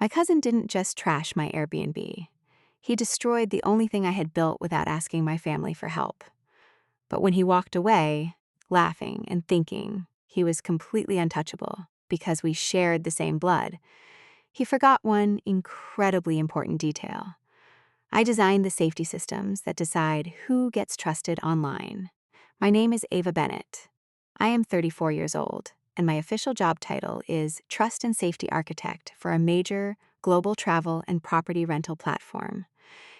My cousin didn't just trash my Airbnb. He destroyed the only thing I had built without asking my family for help. But when he walked away, laughing and thinking he was completely untouchable because we shared the same blood, he forgot one incredibly important detail. I designed the safety systems that decide who gets trusted online. My name is Ava Bennett. I am 34 years old, and my official job title is Trust and Safety Architect for a major global travel and property rental platform.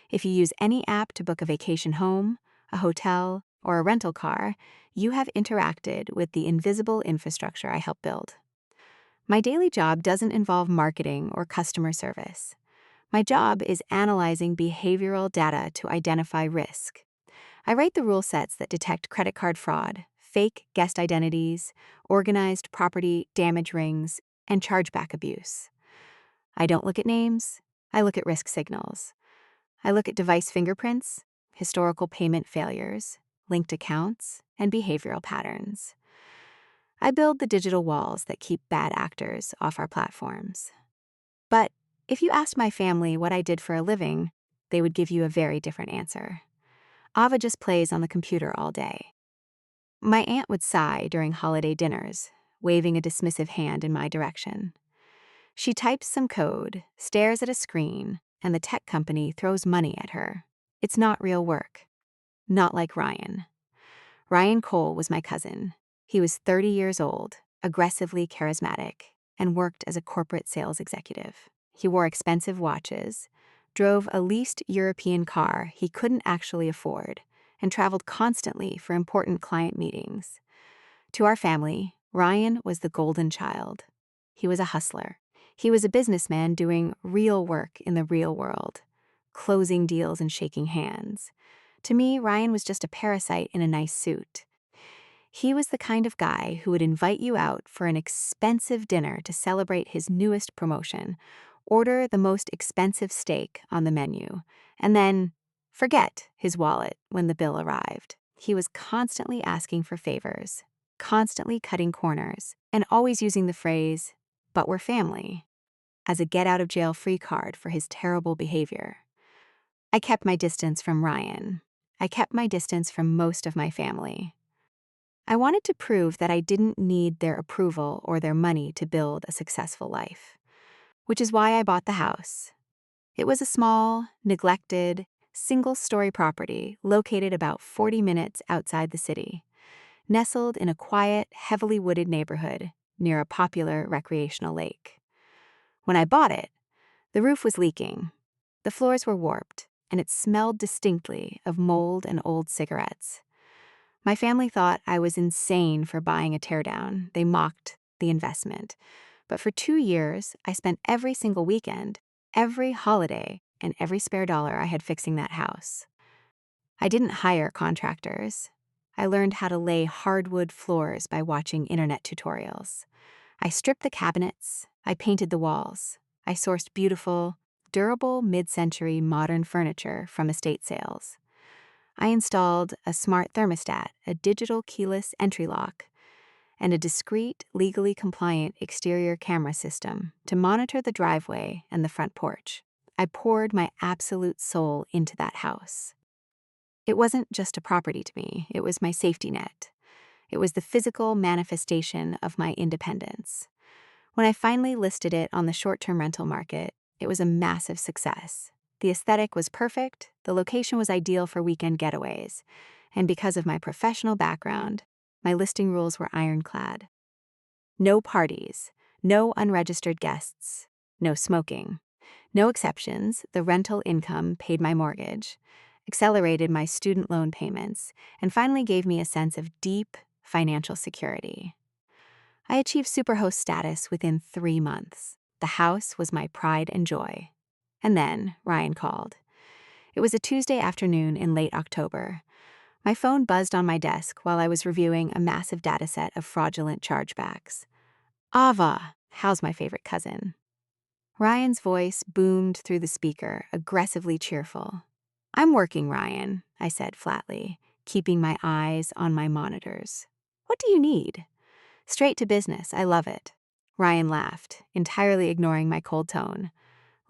If you use any app to book a vacation home, a hotel, or a rental car, you have interacted with the invisible infrastructure I help build. My daily job doesn't involve marketing or customer service. My job is analyzing behavioral data to identify risk. I write the rule sets that detect credit card fraud, fake guest identities, organized property damage rings, and chargeback abuse. I don't look at names, I look at risk signals. I look at device fingerprints, historical payment failures, linked accounts, and behavioral patterns. I build the digital walls that keep bad actors off our platforms. But if you asked my family what I did for a living, they would give you a very different answer. Ava just plays on the computer all day. My aunt would sigh during holiday dinners, waving a dismissive hand in my direction. She types some code, stares at a screen, and the tech company throws money at her. It's not real work. Not like Ryan. Ryan Cole was my cousin. He was 30 years old, aggressively charismatic, and worked as a corporate sales executive. He wore expensive watches, drove a leased European car he couldn't actually afford, and traveled constantly for important client meetings. To our family, Ryan was the golden child. He was a hustler. He was a businessman doing real work in the real world, closing deals and shaking hands. To me, Ryan was just a parasite in a nice suit. He was the kind of guy who would invite you out for an expensive dinner to celebrate his newest promotion, order the most expensive steak on the menu, and then forget his wallet when the bill arrived. He was constantly asking for favors, constantly cutting corners, and always using the phrase, "but we're family," as a get-out-of-jail-free card for his terrible behavior. I kept my distance from Ryan. I kept my distance from most of my family. I wanted to prove that I didn't need their approval or their money to build a successful life, which is why I bought the house. It was a small, neglected, single-story property located about 40 minutes outside the city, nestled in a quiet, heavily wooded neighborhood near a popular recreational lake. When I bought it, the roof was leaking, the floors were warped, and it smelled distinctly of mold and old cigarettes. My family thought I was insane for buying a teardown. They mocked the investment. But for 2 years, I spent every single weekend, every holiday, and every spare dollar I had fixing that house. I didn't hire contractors. I learned how to lay hardwood floors by watching internet tutorials. I stripped the cabinets. I painted the walls. I sourced beautiful, durable mid-century modern furniture from estate sales. I installed a smart thermostat, a digital keyless entry lock, and a discreet, legally compliant exterior camera system to monitor the driveway and the front porch. I poured my absolute soul into that house. It wasn't just a property to me, it was my safety net. It was the physical manifestation of my independence. When I finally listed it on the short-term rental market, it was a massive success. The aesthetic was perfect, the location was ideal for weekend getaways, and because of my professional background, my listing rules were ironclad. No parties, no unregistered guests, no smoking. No exceptions, the rental income paid my mortgage, accelerated my student loan payments, and finally gave me a sense of deep financial security. I achieved superhost status within 3 months. The house was my pride and joy. And then Ryan called. It was a Tuesday afternoon in late October. My phone buzzed on my desk while I was reviewing a massive dataset of fraudulent chargebacks. Ava, how's my favorite cousin? Ryan's voice boomed through the speaker, aggressively cheerful. I'm working, Ryan, I said flatly, keeping my eyes on my monitors. What do you need? Straight to business, I love it. Ryan laughed, entirely ignoring my cold tone.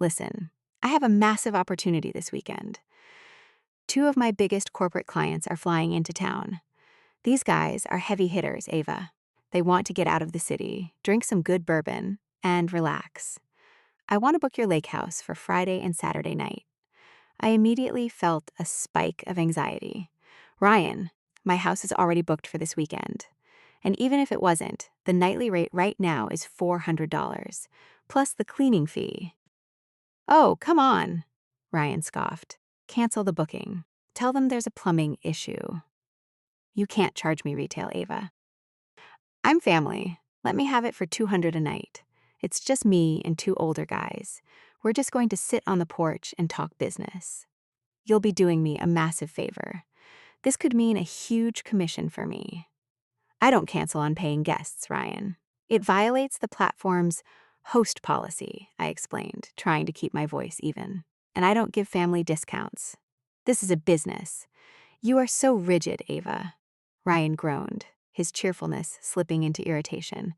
Listen, I have a massive opportunity this weekend. Two of my biggest corporate clients are flying into town. These guys are heavy hitters, Ava. They want to get out of the city, drink some good bourbon, and relax. I want to book your lake house for Friday and Saturday night. I immediately felt a spike of anxiety. Ryan, my house is already booked for this weekend. And even if it wasn't, the nightly rate right now is $400, plus the cleaning fee. Oh, come on, Ryan scoffed. Cancel the booking. Tell them there's a plumbing issue. You can't charge me retail, Ava. I'm family. Let me have it for $200 a night. It's just me and two older guys. We're just going to sit on the porch and talk business. You'll be doing me a massive favor. This could mean a huge commission for me. I don't cancel on paying guests, Ryan. It violates the platform's host policy, I explained, trying to keep my voice even. And I don't give family discounts. This is a business. You are so rigid, Ava. Ryan groaned, his cheerfulness slipping into irritation.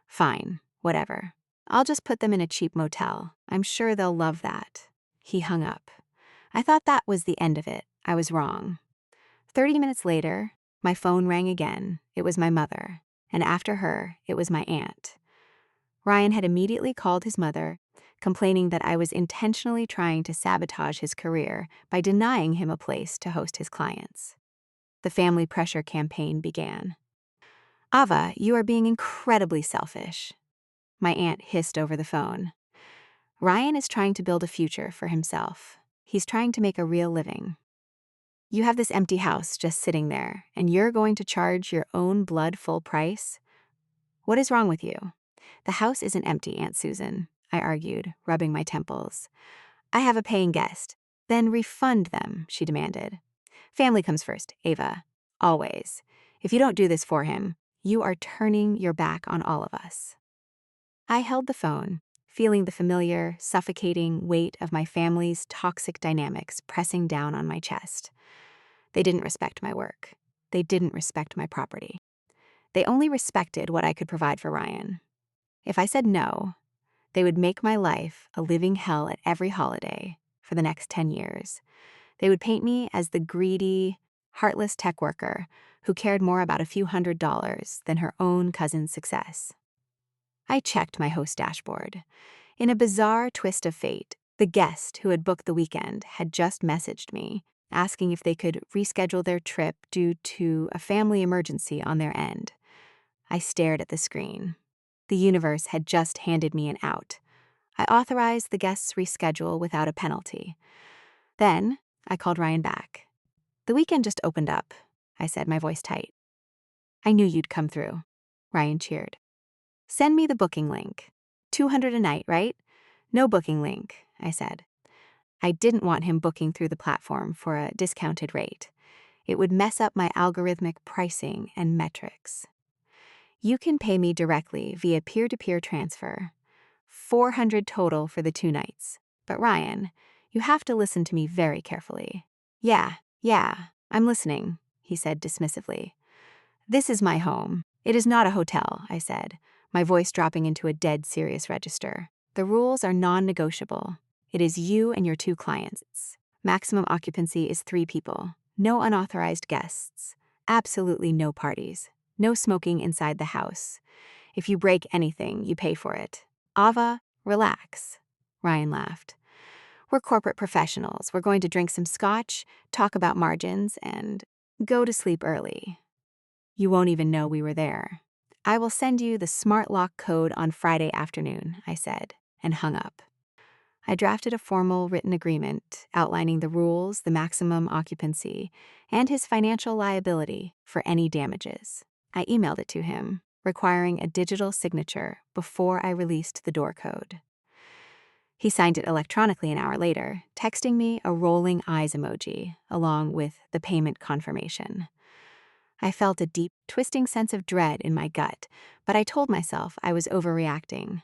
Fine, whatever. I'll just put them in a cheap motel. I'm sure they'll love that. He hung up. I thought that was the end of it. I was wrong. 30 minutes later, my phone rang again. It was my mother. And after her, it was my aunt. Ryan had immediately called his mother, complaining that I was intentionally trying to sabotage his career by denying him a place to host his clients. The family pressure campaign began. Ava, you are being incredibly selfish, my aunt hissed over the phone. Ryan is trying to build a future for himself. He's trying to make a real living. You have this empty house just sitting there, and you're going to charge your own blood full price? What is wrong with you? The house isn't empty, Aunt Susan, I argued, rubbing my temples. I have a paying guest. Then refund them, she demanded. Family comes first, Ava. Always. If you don't do this for him, you are turning your back on all of us. I held the phone, feeling the familiar, suffocating weight of my family's toxic dynamics pressing down on my chest. They didn't respect my work. They didn't respect my property. They only respected what I could provide for Ryan. If I said no, they would make my life a living hell at every holiday for the next 10 years. They would paint me as the greedy, heartless tech worker who cared more about a few $100s than her own cousin's success. I checked my host dashboard. In a bizarre twist of fate, the guest who had booked the weekend had just messaged me, asking if they could reschedule their trip due to a family emergency on their end. I stared at the screen. The universe had just handed me an out. I authorized the guest's reschedule without a penalty. Then, I called Ryan back. The weekend just opened up, I said, my voice tight. I knew you'd come through, Ryan cheered. Send me the booking link. $200 a night, right? No booking link, I said. I didn't want him booking through the platform for a discounted rate. It would mess up my algorithmic pricing and metrics. You can pay me directly via peer-to-peer transfer. $400 total for the 2 nights. But Ryan, you have to listen to me very carefully. Yeah, I'm listening, he said dismissively. This is my home. It is not a hotel, I said, my voice dropping into a dead serious register. The rules are non-negotiable. It is you and your 2 clients. Maximum occupancy is 3 people. No unauthorized guests. Absolutely no parties. No smoking inside the house. If you break anything, you pay for it. Ava, relax. Ryan laughed. We're corporate professionals. We're going to drink some scotch, talk about margins, and go to sleep early. You won't even know we were there. I will send you the smart lock code on Friday afternoon, I said, and hung up. I drafted a formal written agreement outlining the rules, the maximum occupancy, and his financial liability for any damages. I emailed it to him, requiring a digital signature before I released the door code. He signed it electronically an hour later, texting me a rolling eyes emoji, along with the payment confirmation. I felt a deep, twisting sense of dread in my gut, but I told myself I was overreacting.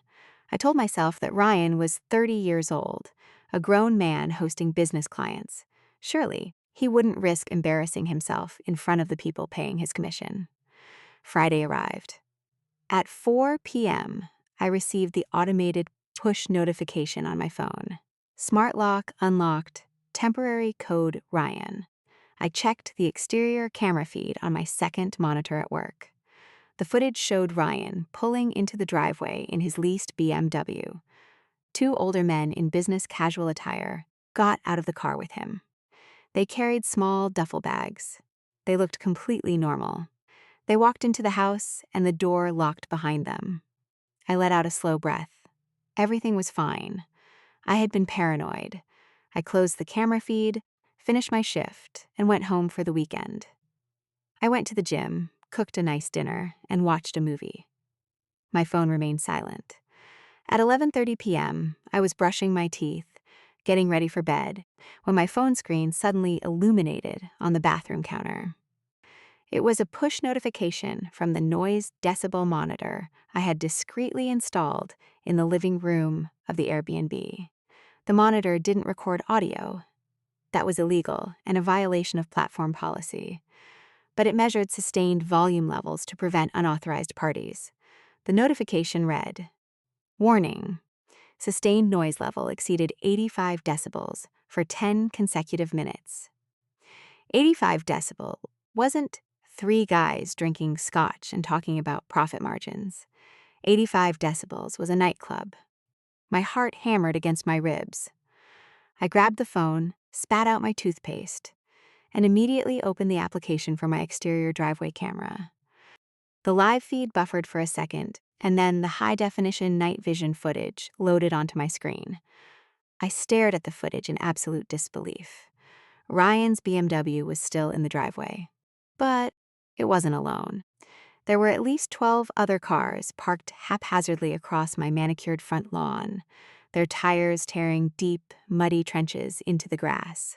I told myself that Ryan was 30 years old, a grown man hosting business clients. Surely, he wouldn't risk embarrassing himself in front of the people paying his commission. Friday arrived. At 4 p.m., I received the automated push notification on my phone. Smart lock unlocked, temporary code Ryan. I checked the exterior camera feed on my second monitor at work. The footage showed Ryan pulling into the driveway in his leased BMW. Two older men in business casual attire got out of the car with him. They carried small duffel bags. They looked completely normal. They walked into the house and the door locked behind them. I let out a slow breath. Everything was fine. I had been paranoid. I closed the camera feed, finished my shift, and went home for the weekend. I went to the gym, cooked a nice dinner, and watched a movie. My phone remained silent. At 11:30 p.m., I was brushing my teeth, getting ready for bed, when my phone screen suddenly illuminated on the bathroom counter. It was a push notification from the noise decibel monitor I had discreetly installed in the living room of the Airbnb. The monitor didn't record audio. That was illegal and a violation of platform policy. But it measured sustained volume levels to prevent unauthorized parties. The notification read, "Warning. Sustained noise level exceeded 85 decibels for 10 consecutive minutes." 85 decibel wasn't three guys drinking scotch and talking about profit margins. 85 decibels was a nightclub. My heart hammered against my ribs. I grabbed the phone, spat out my toothpaste, and immediately opened the application for my exterior driveway camera. The live feed buffered for a second, and then the high-definition night vision footage loaded onto my screen. I stared at the footage in absolute disbelief. Ryan's BMW was still in the driveway. But it wasn't alone. There were at least 12 other cars parked haphazardly across my manicured front lawn, their tires tearing deep, muddy trenches into the grass.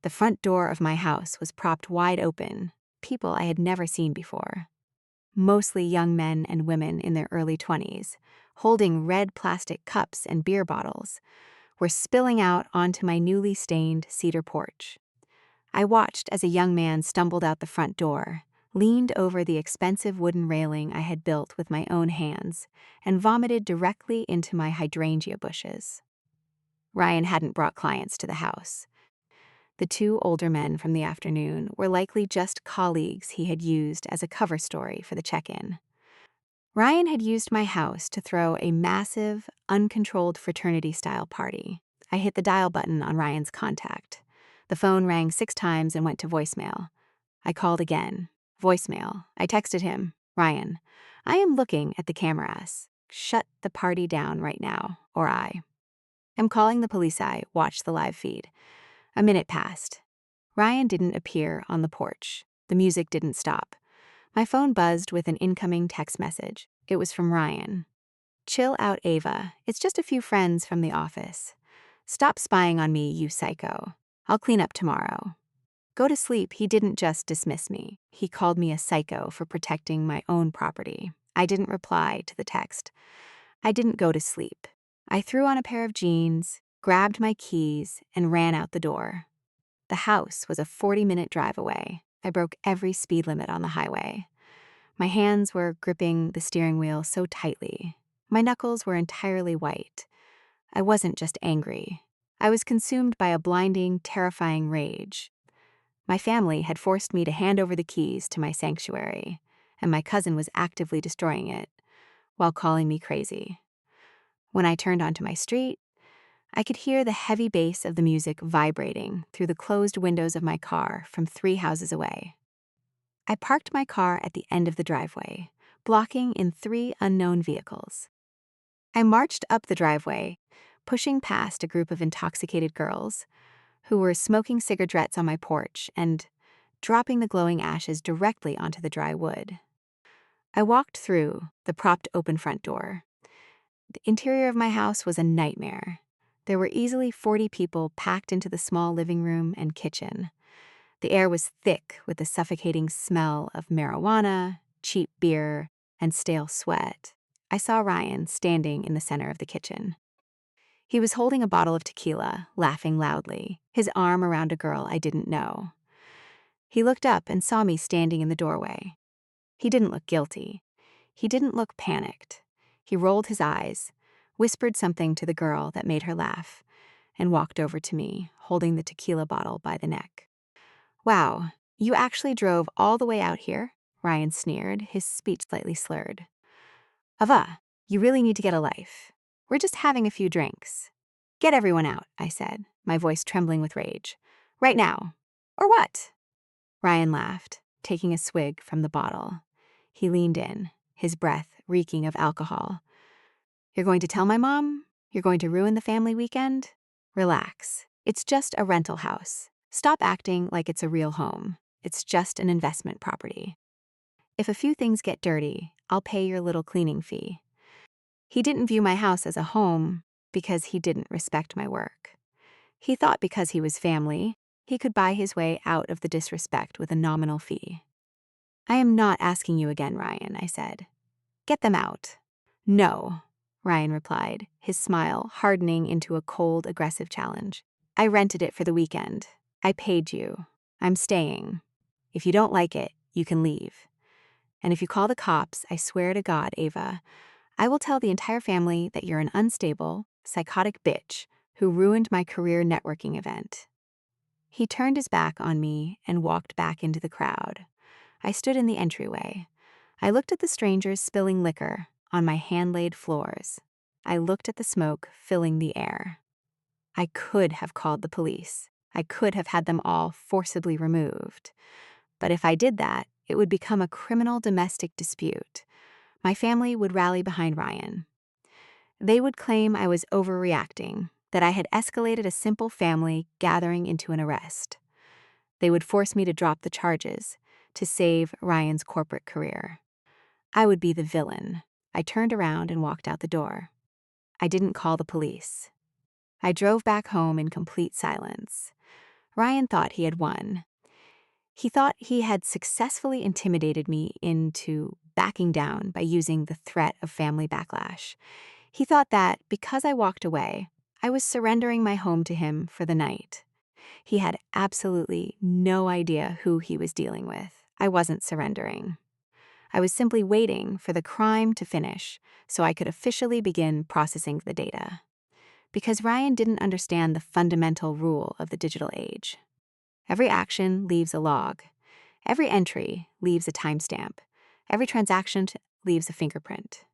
The front door of my house was propped wide open, people I had never seen before. Mostly young men and women in their early 20s, holding red plastic cups and beer bottles, were spilling out onto my newly stained cedar porch. I watched as a young man stumbled out the front door, leaned over the expensive wooden railing I had built with my own hands, and vomited directly into my hydrangea bushes. Ryan hadn't brought clients to the house. The two older men from the afternoon were likely just colleagues he had used as a cover story for the check-in. Ryan had used my house to throw a massive, uncontrolled fraternity-style party. I hit the dial button on Ryan's contact. The phone rang 6 times and went to voicemail. I called again. Voicemail. I texted him, "Ryan, I am looking at the cameras. Shut the party down right now, or I am calling the police. I watched the live feed." A minute passed. Ryan didn't appear on the porch. The music didn't stop. My phone buzzed with an incoming text message. It was from Ryan. "Chill out, Ava. It's just a few friends from the office. Stop spying on me, you psycho. I'll clean up tomorrow." Go to sleep. He didn't just dismiss me. He called me a psycho for protecting my own property. I didn't reply to the text. I didn't go to sleep. I threw on a pair of jeans, grabbed my keys, and ran out the door. The house was a 40-minute drive away. I broke every speed limit on the highway. My hands were gripping the steering wheel so tightly. My knuckles were entirely white. I wasn't just angry. I was consumed by a blinding, terrifying rage. My family had forced me to hand over the keys to my sanctuary, and my cousin was actively destroying it while calling me crazy. When I turned onto my street, I could hear the heavy bass of the music vibrating through the closed windows of my car from 3 houses away. I parked my car at the end of the driveway, blocking in 3 unknown vehicles. I marched up the driveway, pushing past a group of intoxicated girls who were smoking cigarettes on my porch and dropping the glowing ashes directly onto the dry wood. I walked through the propped open front door. The interior of my house was a nightmare. There were easily 40 people packed into the small living room and kitchen. The air was thick with the suffocating smell of marijuana, cheap beer, and stale sweat. I saw Ryan standing in the center of the kitchen. He was holding a bottle of tequila, laughing loudly, his arm around a girl I didn't know. He looked up and saw me standing in the doorway. He didn't look guilty. He didn't look panicked. He rolled his eyes, whispered something to the girl that made her laugh, and walked over to me, holding the tequila bottle by the neck. Wow, you actually drove all the way out here? Ryan sneered, his speech slightly slurred. Ava, you really need to get a life. We're just having a few drinks. Get everyone out, I said, my voice trembling with rage. Right now. Or what? Ryan laughed, taking a swig from the bottle. He leaned in, his breath reeking of alcohol. You're going to tell my mom? You're going to ruin the family weekend? Relax. It's just a rental house. Stop acting like it's a real home. It's just an investment property. If a few things get dirty, I'll pay your little cleaning fee. He didn't view my house as a home because he didn't respect my work. He thought because he was family, he could buy his way out of the disrespect with a nominal fee. I am not asking you again, Ryan, I said. Get them out. No, Ryan replied, his smile hardening into a cold, aggressive challenge. I rented it for the weekend. I paid you. I'm staying. If you don't like it, you can leave. And if you call the cops, I swear to God, Ava, I will tell the entire family that you're an unstable, psychotic bitch who ruined my career networking event. He turned his back on me and walked back into the crowd. I stood in the entryway. I looked at the strangers spilling liquor on my hand-laid floors. I looked at the smoke filling the air. I could have called the police. I could have had them all forcibly removed. But if I did that, it would become a criminal domestic dispute. My family would rally behind Ryan. They would claim I was overreacting, that I had escalated a simple family gathering into an arrest. They would force me to drop the charges to save Ryan's corporate career. I would be the villain. I turned around and walked out the door. I didn't call the police. I drove back home in complete silence. Ryan thought he had won. He thought he had successfully intimidated me into backing down by using the threat of family backlash. He thought that, because I walked away, I was surrendering my home to him for the night. He had absolutely no idea who he was dealing with. I wasn't surrendering. I was simply waiting for the crime to finish so I could officially begin processing the data. Because Ryan didn't understand the fundamental rule of the digital age. Every action leaves a log. Every entry leaves a timestamp. Every transaction leaves a fingerprint.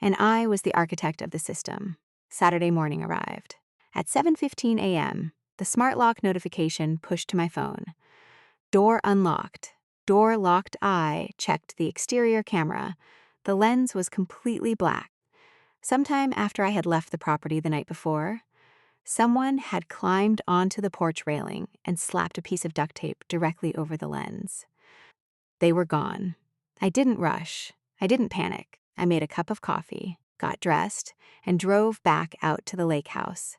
And I was the architect of the system. Saturday morning arrived. At 7:15 a.m., the smart lock notification pushed to my phone. Door unlocked. Door locked. I checked the exterior camera. The lens was completely black. Sometime after I had left the property the night before, someone had climbed onto the porch railing and slapped a piece of duct tape directly over the lens. They were gone. I didn't rush. I didn't panic. I made a cup of coffee, got dressed, and drove back out to the lake house.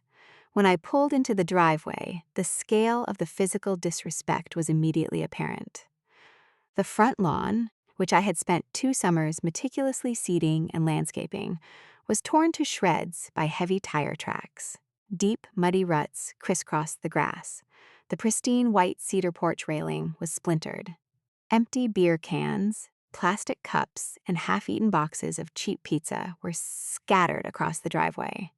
When I pulled into the driveway, the scale of the physical disrespect was immediately apparent. The front lawn, which I had spent 2 summers meticulously seeding and landscaping, was torn to shreds by heavy tire tracks. Deep, muddy ruts crisscrossed the grass. The pristine white cedar porch railing was splintered. Empty beer cans, plastic cups, and half-eaten boxes of cheap pizza were scattered across the driveway.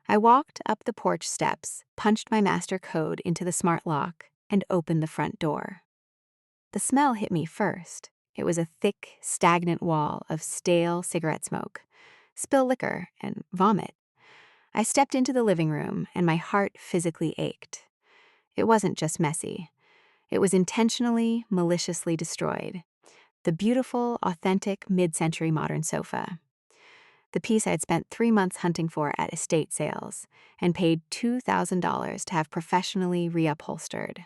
I walked up the porch steps, punched my master code into the smart lock, and opened the front door. The smell hit me first. It was a thick, stagnant wall of stale cigarette smoke, spilled liquor, and vomit. I stepped into the living room, and my heart physically ached. It wasn't just messy. It was intentionally, maliciously destroyed. The beautiful, authentic, mid-century modern sofa. The piece I'd spent 3 months hunting for at estate sales and paid $2,000 to have professionally reupholstered.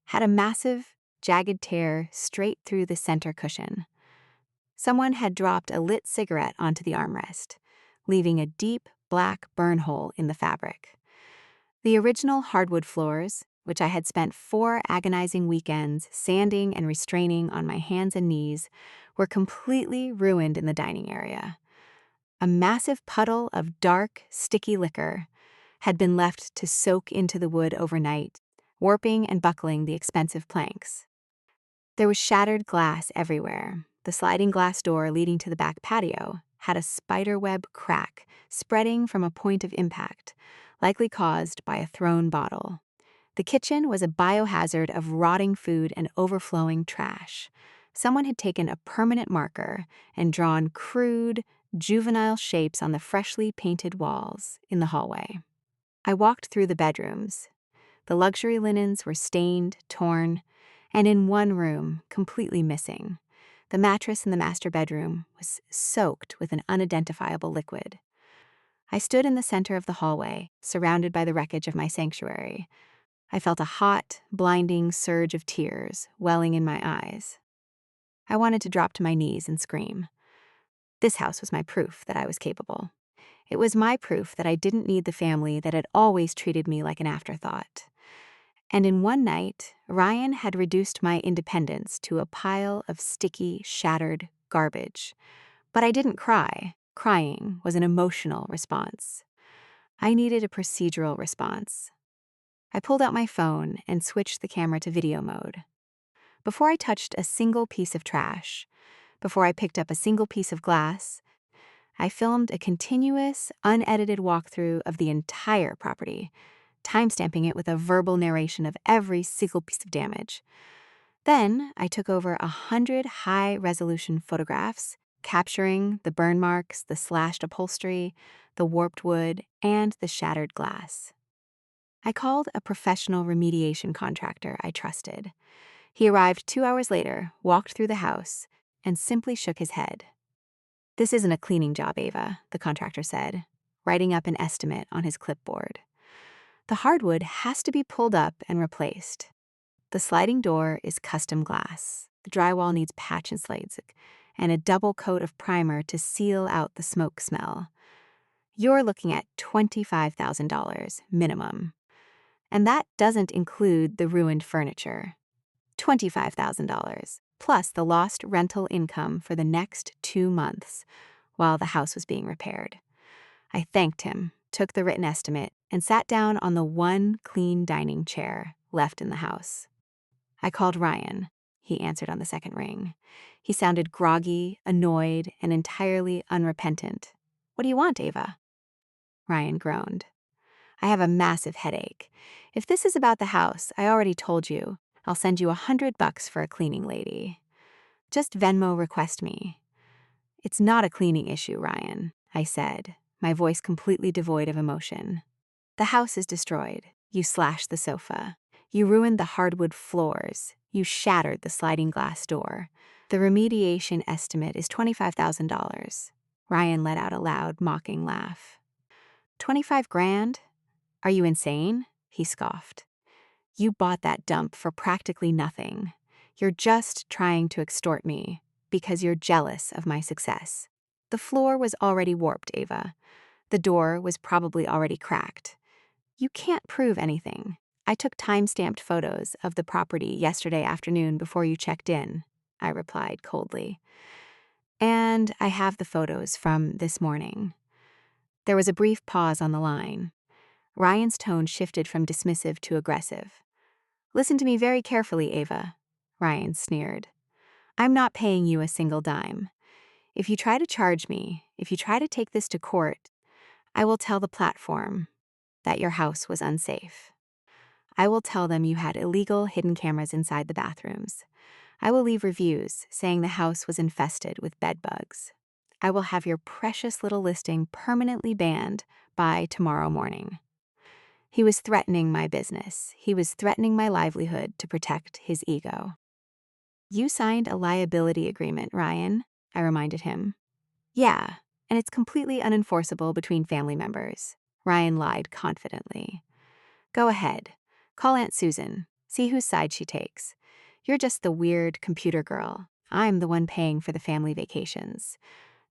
Had a massive, jagged tear straight through the center cushion. Someone had dropped a lit cigarette onto the armrest, leaving a deep, black burn hole in the fabric. The original hardwood floors, which I had spent 4 agonizing weekends sanding and restraining on my hands and knees, were completely ruined in the dining area. A massive puddle of dark, sticky liquor had been left to soak into the wood overnight, warping and buckling the expensive planks. There was shattered glass everywhere. The sliding glass door leading to the back patio had a spiderweb crack spreading from a point of impact, likely caused by a thrown bottle. The kitchen was a biohazard of rotting food and overflowing trash. Someone had taken a permanent marker and drawn crude, juvenile shapes on the freshly painted walls in the hallway. I walked through the bedrooms. The luxury linens were stained, torn, and in one room, completely missing. The mattress in the master bedroom was soaked with an unidentifiable liquid. I stood in the center of the hallway, surrounded by the wreckage of my sanctuary. I felt a hot, blinding surge of tears welling in my eyes. I wanted to drop to my knees and scream. This house was my proof that I was capable. It was my proof that I didn't need the family that had always treated me like an afterthought. And in one night, Ryan had reduced my independence to a pile of sticky, shattered garbage. But I didn't cry. Crying was an emotional response. I needed a procedural response. I pulled out my phone and switched the camera to video mode. Before I touched a single piece of trash, before I picked up a single piece of glass, I filmed a continuous, unedited walkthrough of the entire property, timestamping it with a verbal narration of every single piece of damage. Then I took over 100 high-resolution photographs, capturing the burn marks, the slashed upholstery, the warped wood, and the shattered glass. I called a professional remediation contractor I trusted. He arrived 2 hours later, walked through the house, and simply shook his head. "This isn't a cleaning job, Ava," the contractor said, writing up an estimate on his clipboard. "The hardwood has to be pulled up and replaced. The sliding door is custom glass. The drywall needs patch and slates, and a double coat of primer to seal out the smoke smell. You're looking at $25,000 minimum. And that doesn't include the ruined furniture. $25,000, plus the lost rental income for the next 2 months while the house was being repaired." I thanked him, took the written estimate, and sat down on the one clean dining chair left in the house. I called Ryan. He answered on the second ring. He sounded groggy, annoyed, and entirely unrepentant. "What do you want, Ava?" Ryan groaned. "I have a massive headache. If this is about the house, I already told you. I'll send you $100 for a cleaning lady. Just Venmo request me." "It's not a cleaning issue, Ryan," I said, my voice completely devoid of emotion. "The house is destroyed. You slashed the sofa. You ruined the hardwood floors. You shattered the sliding glass door. The remediation estimate is $25,000. Ryan let out a loud, mocking laugh. "25 grand? Are you insane?" he scoffed. "You bought that dump for practically nothing. You're just trying to extort me because you're jealous of my success. The floor was already warped, Ava. The door was probably already cracked. You can't prove anything. I took time-stamped photos of the property yesterday afternoon before you checked in," I replied coldly. "And I have the photos from this morning." There was a brief pause on the line. Ryan's tone shifted from dismissive to aggressive. "Listen to me very carefully, Ava," Ryan sneered. "I'm not paying you a single dime. If you try to charge me, if you try to take this to court, I will tell the platform that your house was unsafe. I will tell them you had illegal hidden cameras inside the bathrooms. I will leave reviews saying the house was infested with bed bugs. I will have your precious little listing permanently banned by tomorrow morning." He was threatening my business. He was threatening my livelihood to protect his ego. "You signed a liability agreement, Ryan," I reminded him. "Yeah, and it's completely unenforceable between family members," Ryan lied confidently. "Go ahead. Call Aunt Susan. See whose side she takes. You're just the weird computer girl. I'm the one paying for the family vacations.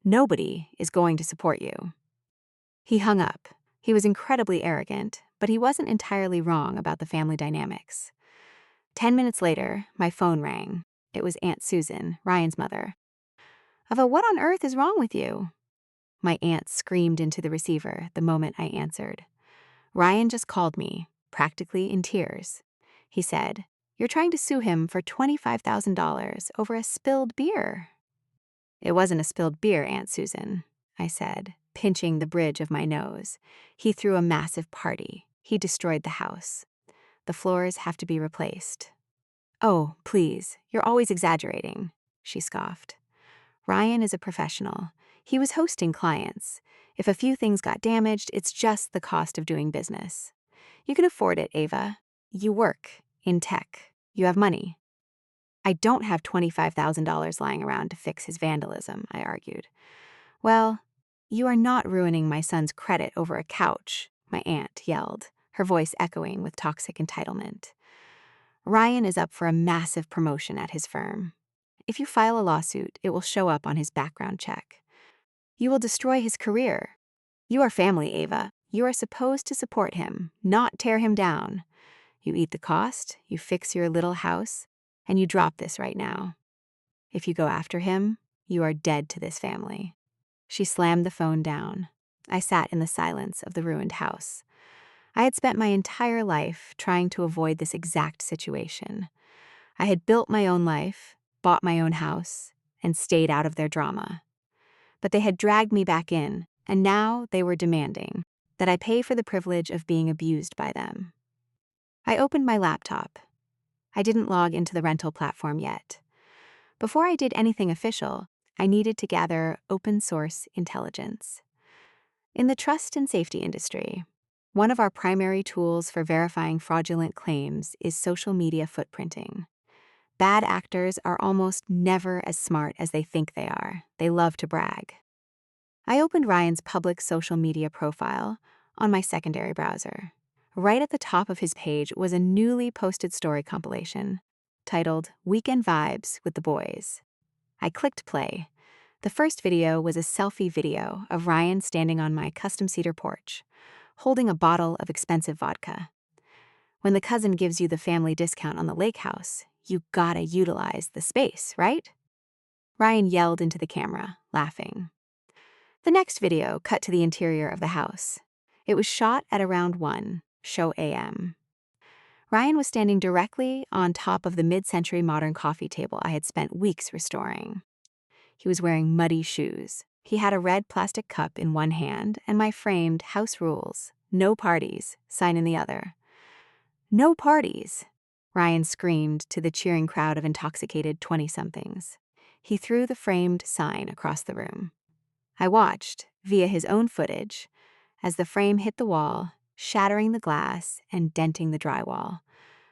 Nobody is going to support you." He hung up. He was incredibly arrogant, but he wasn't entirely wrong about the family dynamics. 10 minutes later, my phone rang. It was Aunt Susan, Ryan's mother. "Ava, what on earth is wrong with you?" My aunt screamed into the receiver the moment I answered. "Ryan just called me, practically in tears. He said, 'You're trying to sue him for $25,000 over a spilled beer.'" "It wasn't a spilled beer, Aunt Susan. I said, pinching the bridge of my nose. He threw a massive party. He destroyed the house. The floors have to be replaced. Oh, please, you're always exaggerating, she scoffed. Ryan is a professional. He was hosting clients. If a few things got damaged, it's just the cost of doing business. You can afford it, Ava. You work in tech. You have money. I don't have $25,000 lying around to fix his vandalism, I argued. Well, you are not ruining my son's credit over a couch, my aunt yelled, her voice echoing with toxic entitlement. Ryan is up for a massive promotion at his firm. If you file a lawsuit, it will show up on his background check. You will destroy his career. You are family, Ava. You are supposed to support him, not tear him down. You eat the cost, you fix your little house, and you drop this right now. If you go after him, you are dead to this family. She slammed the phone down. I sat in the silence of the ruined house. I had spent my entire life trying to avoid this exact situation. I had built my own life, bought my own house, and stayed out of their drama. But they had dragged me back in, and now they were demanding that I pay for the privilege of being abused by them. I opened my laptop. I didn't log into the rental platform yet. Before I did anything official, I needed to gather open source intelligence. In the trust and safety industry, one of our primary tools for verifying fraudulent claims is social media footprinting. Bad actors are almost never as smart as they think they are. They love to brag. I opened Ryan's public social media profile on my secondary browser. Right at the top of his page was a newly posted story compilation titled Weekend Vibes with the Boys. I clicked play. The first video was a selfie video of Ryan standing on my custom cedar porch, holding a bottle of expensive vodka. When the cousin gives you the family discount on the lake house, you gotta utilize the space, right? Ryan yelled into the camera, laughing. The next video cut to the interior of the house. It was shot at around 1 show a.m. Ryan was standing directly on top of the mid-century modern coffee table I had spent weeks restoring. He was wearing muddy shoes. He had a red plastic cup in one hand and my framed house rules, no parties, sign in the other. No parties, Ryan screamed to the cheering crowd of intoxicated 20-somethings. He threw the framed sign across the room. I watched, via his own footage, as the frame hit the wall, shattering the glass and denting the drywall.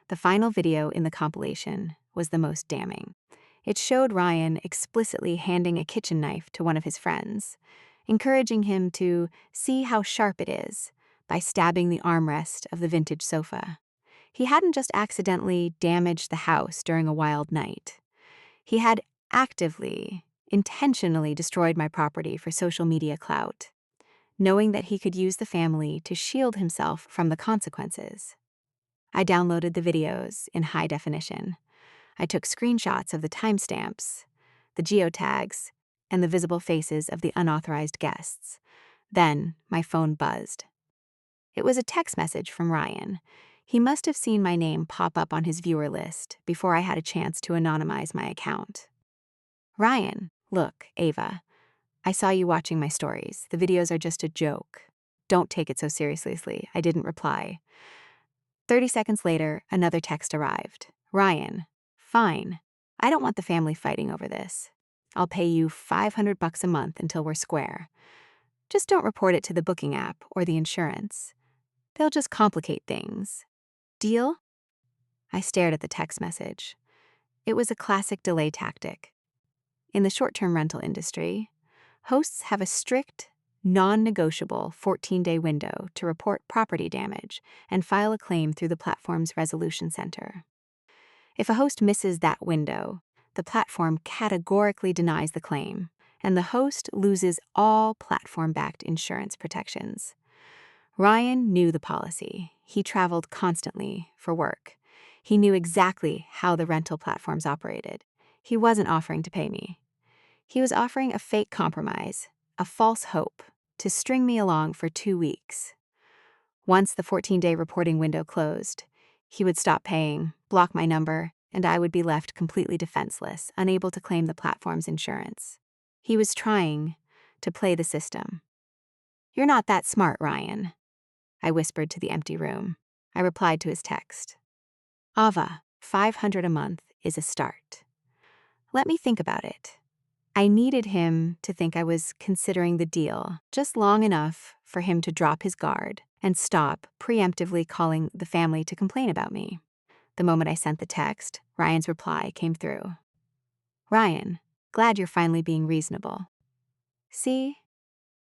The final video in the compilation was the most damning. It showed Ryan explicitly handing a kitchen knife to one of his friends, encouraging him to see how sharp it is by stabbing the armrest of the vintage sofa. He hadn't just accidentally damaged the house during a wild night. He had actively, intentionally destroyed my property for social media clout, knowing that he could use the family to shield himself from the consequences. I downloaded the videos in high definition. I took screenshots of the timestamps, the geotags, and the visible faces of the unauthorized guests. Then my phone buzzed. It was a text message from Ryan. He must have seen my name pop up on his viewer list before I had a chance to anonymize my account. Ryan, look, Ava. I saw you watching my stories. The videos are just a joke. Don't take it so seriously. I didn't reply. 30 seconds later, another text arrived. Ryan, fine. I don't want the family fighting over this. I'll pay you $500 a month until we're square. Just don't report it to the booking app or the insurance. They'll just complicate things. Deal? I stared at the text message. It was a classic delay tactic. In the short-term rental industry, hosts have a strict, non-negotiable 14-day window to report property damage and file a claim through the platform's resolution center. If a host misses that window, the platform categorically denies the claim, and the host loses all platform-backed insurance protections. Ryan knew the policy. He traveled constantly for work. He knew exactly how the rental platforms operated. He wasn't offering to pay me. He was offering a fake compromise, a false hope, to string me along for 2 weeks. Once the 14-day reporting window closed, he would stop paying, block my number, and I would be left completely defenseless, unable to claim the platform's insurance. He was trying to play the system. "You're not that smart, Ryan," I whispered to the empty room. I replied to his text. "Ava, 500 a month is a start. Let me think about it." I needed him to think I was considering the deal just long enough for him to drop his guard and stop preemptively calling the family to complain about me. The moment I sent the text, Ryan's reply came through. "Ryan, glad you're finally being reasonable." See?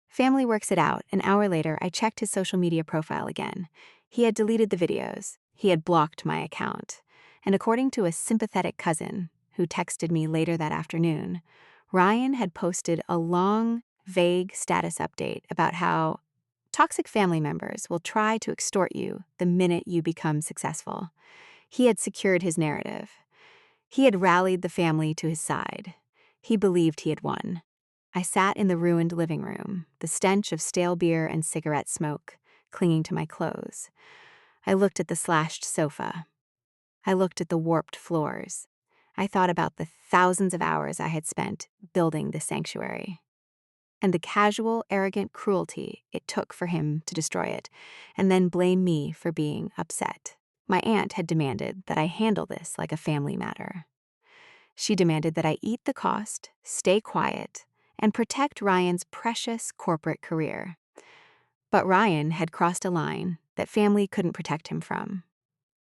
Family works it out. An hour later, I checked his social media profile again. He had deleted the videos. He had blocked my account. And according to a sympathetic cousin who texted me later that afternoon, Ryan had posted a long, vague status update about how toxic family members will try to extort you the minute you become successful. He had secured his narrative. He had rallied the family to his side. He believed he had won. I sat in the ruined living room, the stench of stale beer and cigarette smoke clinging to my clothes. I looked at the slashed sofa. I looked at the warped floors. I thought about the thousands of hours I had spent building this sanctuary, and the casual, arrogant cruelty it took for him to destroy it, and then blame me for being upset. My aunt had demanded that I handle this like a family matter. She demanded that I eat the cost, stay quiet, and protect Ryan's precious corporate career. But Ryan had crossed a line that family couldn't protect him from.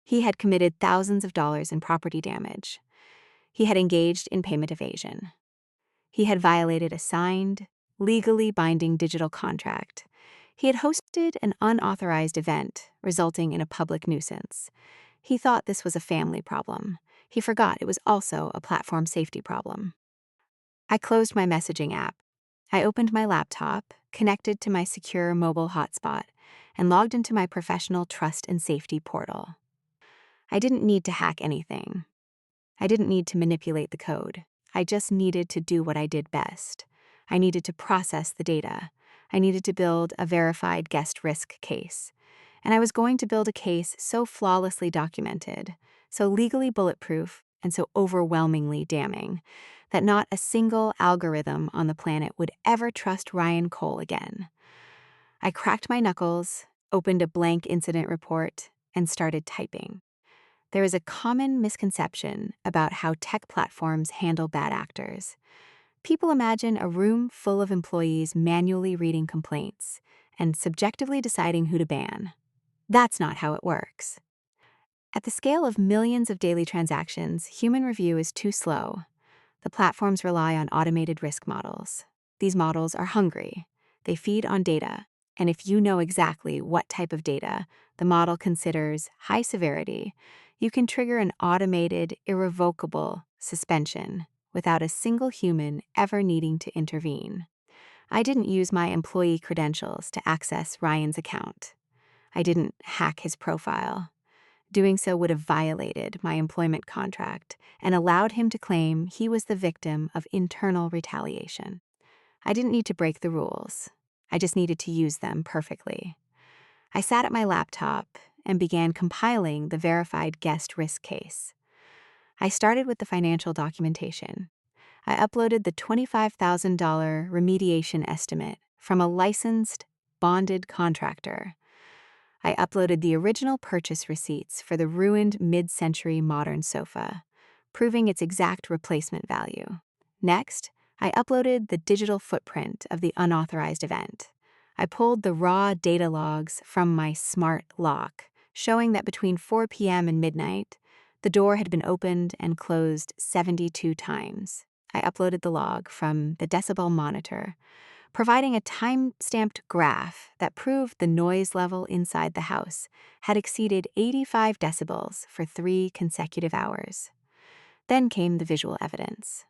He had committed thousands of dollars in property damage. He had engaged in payment evasion. He had violated a signed, legally binding digital contract. He had hosted an unauthorized event, resulting in a public nuisance. He thought this was a family problem. He forgot it was also a platform safety problem. I closed my messaging app. I opened my laptop, connected to my secure mobile hotspot, and logged into my professional trust and safety portal. I didn't need to hack anything. I didn't need to manipulate the code. I just needed to do what I did best. I needed to process the data. I needed to build a verified guest risk case. And I was going to build a case so flawlessly documented, so legally bulletproof, and so overwhelmingly damning that not a single algorithm on the planet would ever trust Ryan Cole again. I cracked my knuckles, opened a blank incident report, and started typing. There is a common misconception about how tech platforms handle bad actors. People imagine a room full of employees manually reading complaints and subjectively deciding who to ban. That's not how it works. At the scale of millions of daily transactions, human review is too slow. The platforms rely on automated risk models. These models are hungry. They feed on data, and if you know exactly what type of data the model considers high severity, you can trigger an automated, irrevocable suspension without a single human ever needing to intervene. I didn't use my employee credentials to access Ryan's account. I didn't hack his profile. Doing so would have violated my employment contract and allowed him to claim he was the victim of internal retaliation. I didn't need to break the rules. I just needed to use them perfectly. I sat at my laptop and began compiling the verified guest risk case. I started with the financial documentation. I uploaded the $25,000 remediation estimate from a licensed, bonded contractor. I uploaded the original purchase receipts for the ruined mid-century modern sofa, proving its exact replacement value. Next, I uploaded the digital footprint of the unauthorized event. I pulled the raw data logs from my smart lock, showing that between 4 p.m. and midnight, the door had been opened and closed 72 times. I uploaded the log from the decibel monitor, providing a time-stamped graph that proved the noise level inside the house had exceeded 85 decibels for 3 consecutive hours. Then came the visual evidence.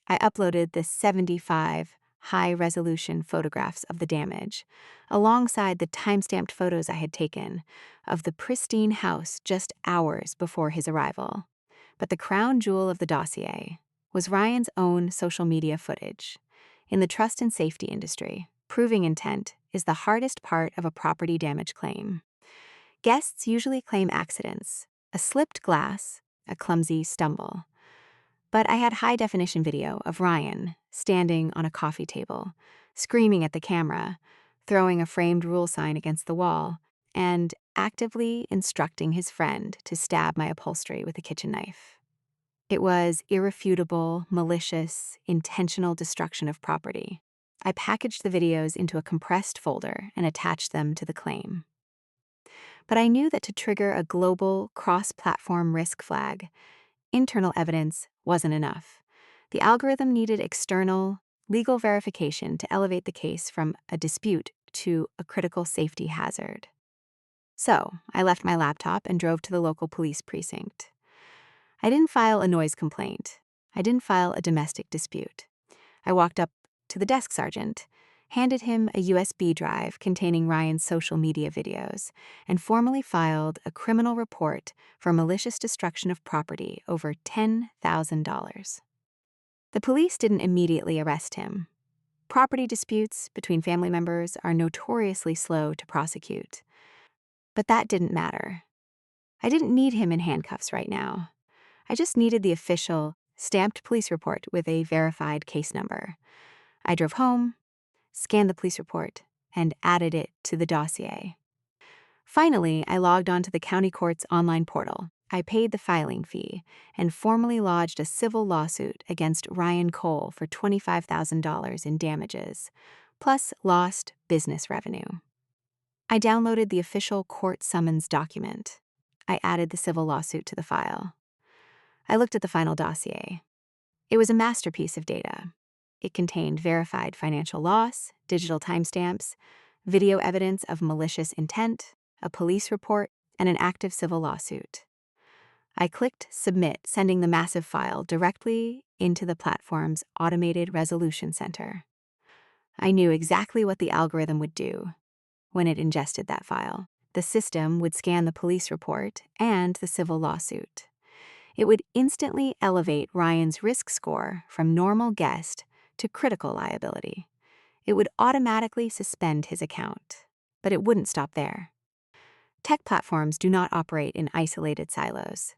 I uploaded the 75 high-resolution photographs of the damage, alongside the time-stamped photos I had taken of the pristine house just hours before his arrival. But the crown jewel of the dossier was Ryan's own social media footage. In the trust and safety industry, proving intent is the hardest part of a property damage claim. Guests usually claim accidents, a slipped glass, a clumsy stumble. But I had high-definition video of Ryan standing on a coffee table, screaming at the camera, throwing a framed rule sign against the wall, and actively instructing his friend to stab my upholstery with a kitchen knife. It was irrefutable, malicious, intentional destruction of property. I packaged the videos into a compressed folder and attached them to the claim. But I knew that to trigger a global, cross-platform risk flag, internal evidence wasn't enough. The algorithm needed external, legal verification to elevate the case from a dispute to a critical safety hazard. So, I left my laptop and drove to the local police precinct. I didn't file a noise complaint. I didn't file a domestic dispute. I walked up to the desk sergeant, handed him a USB drive containing Ryan's social media videos, and formally filed a criminal report for malicious destruction of property over $10,000. The police didn't immediately arrest him. Property disputes between family members are notoriously slow to prosecute. But that didn't matter. I didn't need him in handcuffs right now. I just needed the official, stamped police report with a verified case number. I drove home, scanned the police report, and added it to the dossier. Finally, I logged onto the county court's online portal. I paid the filing fee and formally lodged a civil lawsuit against Ryan Cole for $25,000 in damages, plus lost business revenue. I downloaded the official court summons document. I added the civil lawsuit to the file. I looked at the final dossier. It was a masterpiece of data. It contained verified financial loss, digital timestamps, video evidence of malicious intent, a police report, and an active civil lawsuit. I clicked Submit, sending the massive file directly into the platform's automated resolution center. I knew exactly what the algorithm would do when it ingested that file. The system would scan the police report and the civil lawsuit. It would instantly elevate Ryan's risk score from normal guest to critical liability. It would automatically suspend his account. But it wouldn't stop there. Tech platforms do not operate in isolated silos.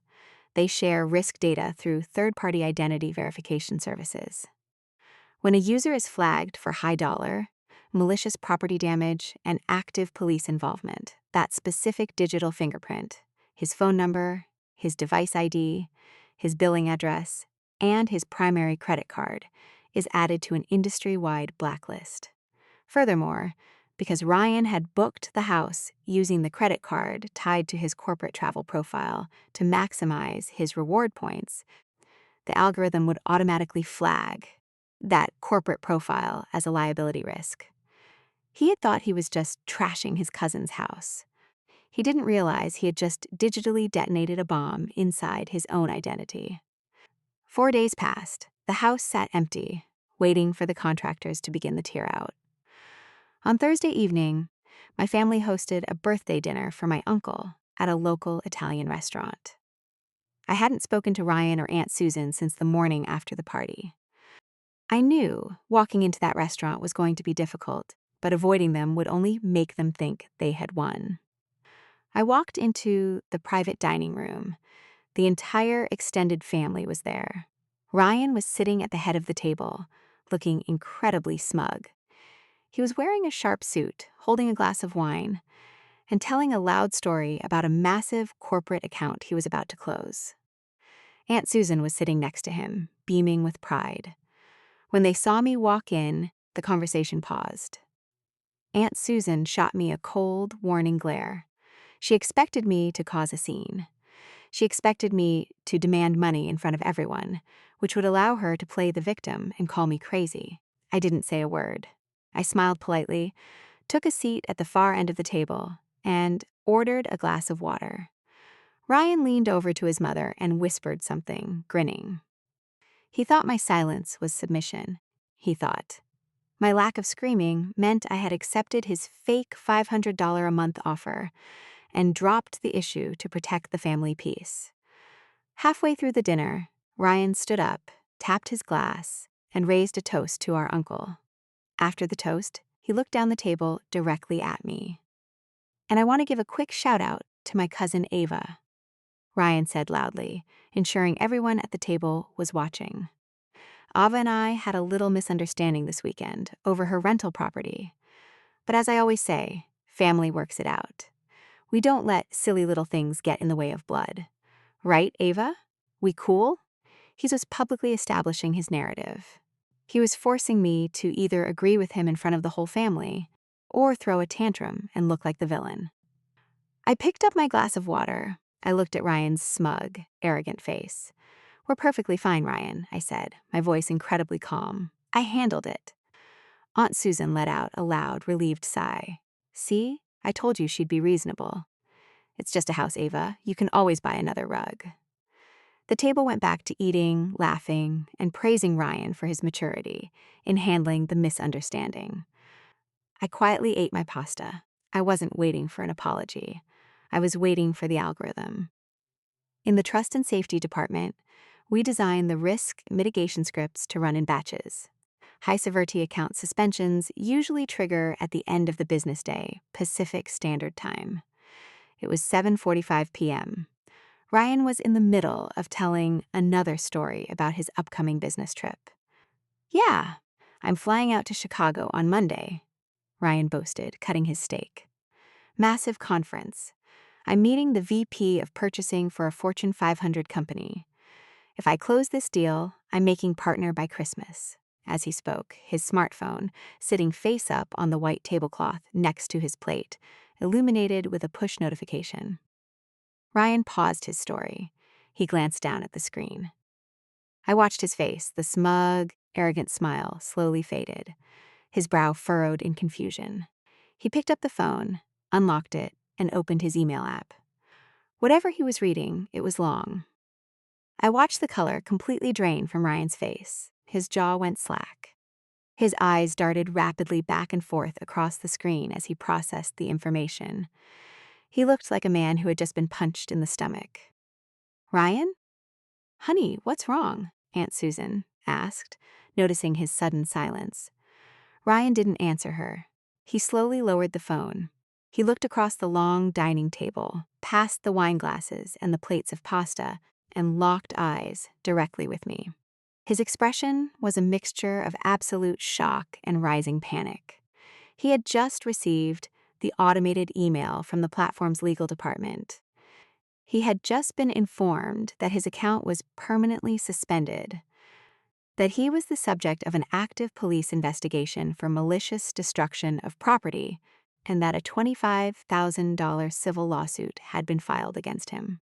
They share risk data through third-party identity verification services. When a user is flagged for high dollar, malicious property damage, and active police involvement, that specific digital fingerprint, his phone number, his device ID, his billing address, and his primary credit card is added to an industry-wide blacklist. Furthermore, because Ryan had booked the house using the credit card tied to his corporate travel profile to maximize his reward points, the algorithm would automatically flag that corporate profile as a liability risk. He had thought he was just trashing his cousin's house. He didn't realize he had just digitally detonated a bomb inside his own identity. 4 days passed. The house sat empty, waiting for the contractors to begin the tear-out. On Thursday evening, my family hosted a birthday dinner for my uncle at a local Italian restaurant. I hadn't spoken to Ryan or Aunt Susan since the morning after the party. I knew walking into that restaurant was going to be difficult, but avoiding them would only make them think they had won. I walked into the private dining room. The entire extended family was there. Ryan was sitting at the head of the table, looking incredibly smug. He was wearing a sharp suit, holding a glass of wine, and telling a loud story about a massive corporate account he was about to close. Aunt Susan was sitting next to him, beaming with pride. When they saw me walk in, the conversation paused. Aunt Susan shot me a cold, warning glare. She expected me to cause a scene. She expected me to demand money in front of everyone, which would allow her to play the victim and call me crazy. I didn't say a word. I smiled politely, took a seat at the far end of the table, and ordered a glass of water. Ryan leaned over to his mother and whispered something, grinning. He thought my silence was submission. He thought. My lack of screaming meant I had accepted his fake $500 a month offer and dropped the issue to protect the family peace. Halfway through the dinner, Ryan stood up, tapped his glass, and raised a toast to our uncle. After the toast, he looked down the table directly at me. "And I want to give a quick shout out to my cousin Ava," Ryan said loudly, ensuring everyone at the table was watching. Ava and I had a little misunderstanding this weekend over her rental property. But as I always say, family works it out. We don't let silly little things get in the way of blood. Right, Ava? We cool? He was publicly establishing his narrative. He was forcing me to either agree with him in front of the whole family or throw a tantrum and look like the villain. I picked up my glass of water. I looked at Ryan's smug, arrogant face. "We're perfectly fine, Ryan," I said, my voice incredibly calm. "I handled it." Aunt Susan let out a loud, relieved sigh. "See? I told you she'd be reasonable." "It's just a house, Ava. You can always buy another rug." The table went back to eating, laughing, and praising Ryan for his maturity in handling the misunderstanding. I quietly ate my pasta. I wasn't waiting for an apology. I was waiting for the algorithm. In the Trust and Safety Department, we design the risk mitigation scripts to run in batches. High-severity account suspensions usually trigger at the end of the business day, Pacific Standard Time. It was 7:45 p.m. Ryan was in the middle of telling another story about his upcoming business trip. "Yeah, I'm flying out to Chicago on Monday," Ryan boasted, cutting his steak. "Massive conference. I'm meeting the VP of purchasing for a Fortune 500 company. If I close this deal, I'm making partner by Christmas." As he spoke, his smartphone, sitting face up on the white tablecloth next to his plate, illuminated with a push notification. Ryan paused his story. He glanced down at the screen. I watched his face, the smug, arrogant smile slowly faded. His brow furrowed in confusion. He picked up the phone, unlocked it, and opened his email app. Whatever he was reading, it was long. I watched the color completely drain from Ryan's face. His jaw went slack. His eyes darted rapidly back and forth across the screen as he processed the information. He looked like a man who had just been punched in the stomach. "Ryan? Honey, what's wrong?" Aunt Susan asked, noticing his sudden silence. Ryan didn't answer her. He slowly lowered the phone. He looked across the long dining table, past the wine glasses and the plates of pasta, and locked eyes directly with me. His expression was a mixture of absolute shock and rising panic. He had just received the automated email from the platform's legal department. He had just been informed that his account was permanently suspended, that he was the subject of an active police investigation for malicious destruction of property, and that a $25,000 civil lawsuit had been filed against him.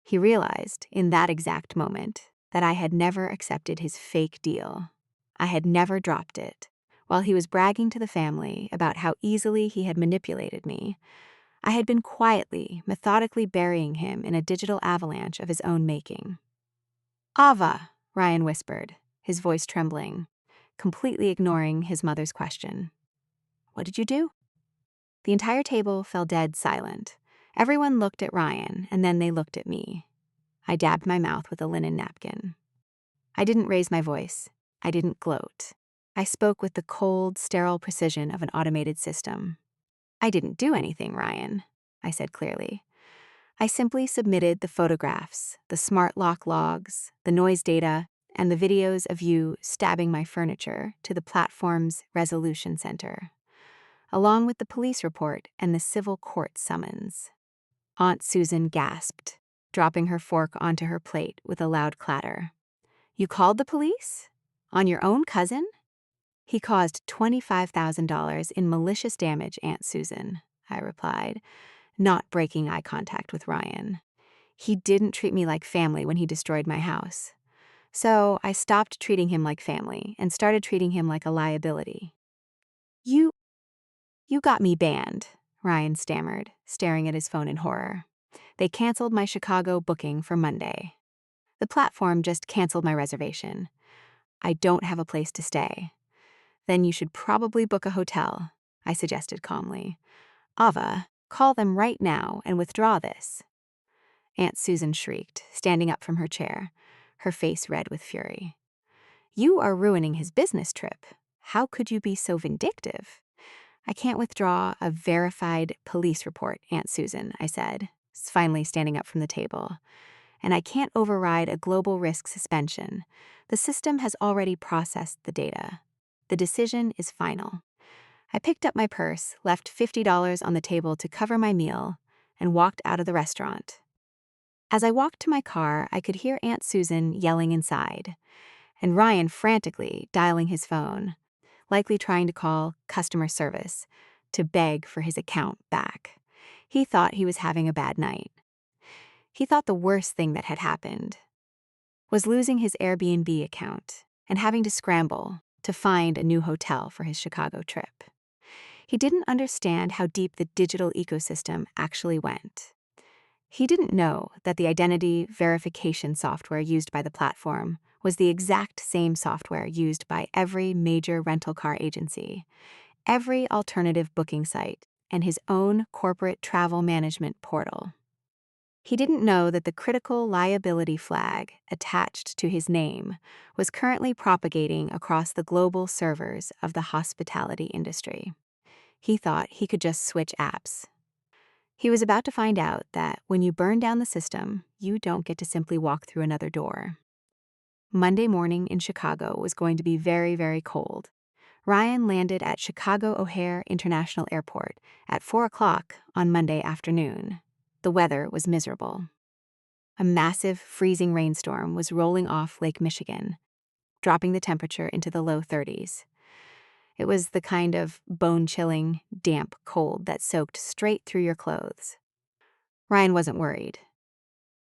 He realized, in that exact moment, that I had never accepted his fake deal. I had never dropped it. While he was bragging to the family about how easily he had manipulated me, I had been quietly, methodically burying him in a digital avalanche of his own making. "Ava," Ryan whispered, his voice trembling, completely ignoring his mother's question. "What did you do?" The entire table fell dead silent. Everyone looked at Ryan, and then they looked at me. I dabbed my mouth with a linen napkin. I didn't raise my voice. I didn't gloat. I spoke with the cold, sterile precision of an automated system. "I didn't do anything, Ryan," I said clearly. "I simply submitted the photographs, the smart lock logs, the noise data, and the videos of you stabbing my furniture to the platform's resolution center, along with the police report and the civil court summons." Aunt Susan gasped, dropping her fork onto her plate with a loud clatter. "You called the police? On your own cousin?" "He caused $25,000 in malicious damage, Aunt Susan," I replied, not breaking eye contact with Ryan. "He didn't treat me like family when he destroyed my house. So I stopped treating him like family and started treating him like a liability." You got me banned," Ryan stammered, staring at his phone in horror. "They canceled my Chicago booking for Monday. The platform just canceled my reservation. I don't have a place to stay." "Then you should probably book a hotel," I suggested calmly. "Ava, call them right now and withdraw this." Aunt Susan shrieked, standing up from her chair, her face red with fury. "You are ruining his business trip. How could you be so vindictive?" "I can't withdraw a verified police report, Aunt Susan," I said, finally standing up from the table. "And I can't override a global risk suspension. The system has already processed the data. The decision is final. I picked up my purse, left $50 on the table to cover my meal, and walked out of the restaurant. As I walked to my car, I could hear Aunt Susan yelling inside, and Ryan frantically dialing his phone, likely trying to call customer service to beg for his account back. He thought he was having a bad night. He thought the worst thing that had happened was losing his Airbnb account and having to scramble to find a new hotel for his Chicago trip. He didn't understand how deep the digital ecosystem actually went. He didn't know that the identity verification software used by the platform was the exact same software used by every major rental car agency, every alternative booking site, and his own corporate travel management portal. He didn't know that the critical liability flag attached to his name was currently propagating across the global servers of the hospitality industry. He thought he could just switch apps. He was about to find out that when you burn down the system, you don't get to simply walk through another door. Monday morning in Chicago was going to be very, very cold. Ryan landed at Chicago O'Hare International Airport at 4 o'clock on Monday afternoon. The weather was miserable. A massive, freezing rainstorm was rolling off Lake Michigan, dropping the temperature into the low 30s. It was the kind of bone-chilling, damp cold that soaked straight through your clothes. Ryan wasn't worried.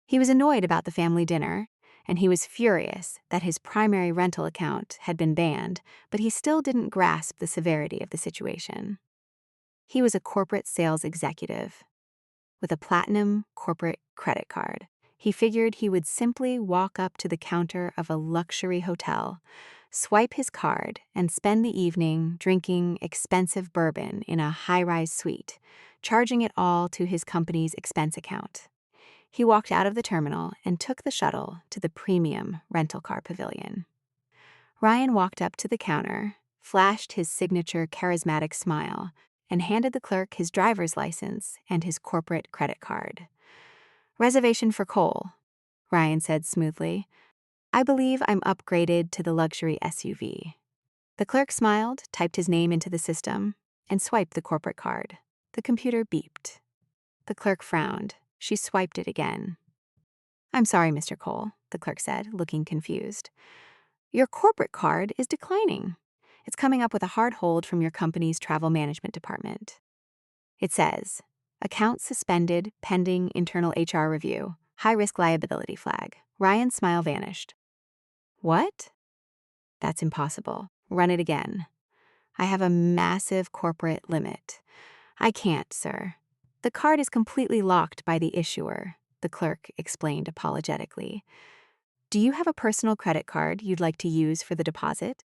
He was annoyed about the family dinner, and he was furious that his primary rental account had been banned, but he still didn't grasp the severity of the situation. He was a corporate sales executive with a platinum corporate credit card. He figured he would simply walk up to the counter of a luxury hotel, swipe his card, and spend the evening drinking expensive bourbon in a high-rise suite, charging it all to his company's expense account. He walked out of the terminal and took the shuttle to the premium rental car pavilion. Ryan walked up to the counter, flashed his signature charismatic smile, and handed the clerk his driver's license and his corporate credit card. "Reservation for Cole," Ryan said smoothly. "I believe I'm upgraded to the luxury SUV." The clerk smiled, typed his name into the system, and swiped the corporate card. The computer beeped. The clerk frowned. She swiped it again. "I'm sorry, Mr. Cole," the clerk said, looking confused. "Your corporate card is declining. It's coming up with a hard hold from your company's travel management department. It says, account suspended pending internal HR review, high-risk liability flag." Ryan's smile vanished. "What?" "That's impossible. Run it again." "I have a massive corporate limit." "I can't, sir." "The card is completely locked by the issuer," the clerk explained apologetically. "Do you have a personal credit card you'd like to use for the deposit?"